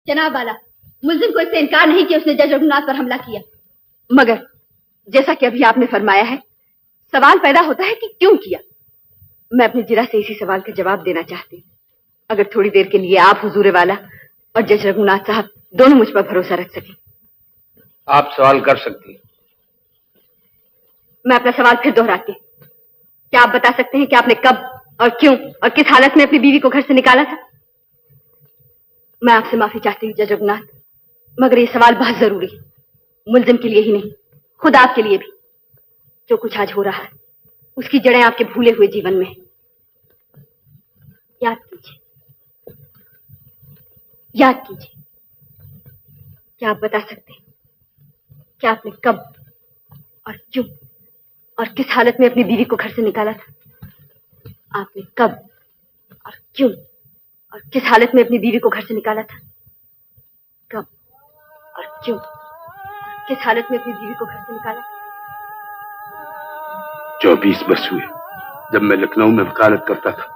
جناب والا، ملزم کو اس سے انکار نہیں کہ اس نے جج رگھوناتھ پر حملہ کیا، مگر جیسا کہ ابھی آپ نے فرمایا ہے سوال پیدا ہوتا ہے کہ کیوں کیا۔ میں اپنی جرح سے اسی سوال کا جواب دینا چاہتی ہوں۔ اگر تھوڑی دیر کے لیے آپ حضور والا اور جج رگھوناتھ صاحب دونوں مجھ پر بھروسہ رکھ سکیں۔ آپ سوال کر سکتی ہیں۔ میں اپنا سوال پھر دہراتی ہوں، کیا آپ بتا سکتے ہیں کہ آپ نے کب اور کیوں اور کس حالت میں اپنی بیوی کو گھر سے نکالا تھا؟ میں آپ سے معافی چاہتی ہوں جج رگھوناتھ، مگر یہ سوال بہت ضروری ہے، ملزم کے لیے ہی نہیں، خود آپ کے لیے بھی۔ جو کچھ آج ہو رہا ہے اس کی جڑیں آپ کے بھولے ہوئے جیون میں ہیں۔ یاد کیجیے، یاد کیجیے، کیا آپ بتا سکتے ہیں کہ آپ نے کب اور کیوں اور کس حالت میں اپنی بیوی کو گھر سے نکالا تھا؟ آپ نے کب اور کیوں اور کس حالت میں اپنی بیوی کو گھر سے نکالا تھا؟ کب اور کیوں اور کس حالت میں اپنی بیوی کو گھر سے نکالا تھا؟ 24 برس ہوئے جب میں لکھنؤ میں وکالت کرتا تھا۔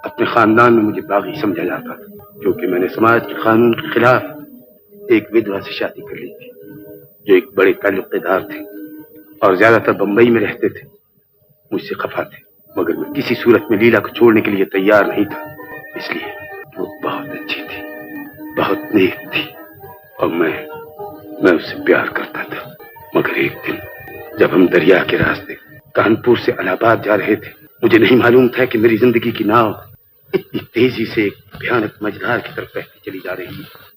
اپنے خاندان میں مجھے باغی سمجھا جاتا تھا کیونکہ میں نے سماج کے قانون کے خلاف ایک ودوا سے شادی کر لی تھی جو ایک بڑے تعلق دار تھے اور زیادہ تر بمبئی میں رہتے تھے۔ مجھ سے خفا تھے مگر میں کسی صورت میں لیلا کو چھوڑنے کے لیے تیار نہیں تھا، اس لیے وہ بہت اچھی تھی، بہت نیک تھی اور میں اس سے پیار کرتا تھا۔ مگر ایک دن جب ہم دریا کے راستے کانپور سے الہ آباد جا رہے تھے، مجھے نہیں معلوم تھا کہ میری زندگی کی ناؤ اتنی تیزی سے ایک بھیانک مجرا کی طرف بہتی چلی جا رہی ہے۔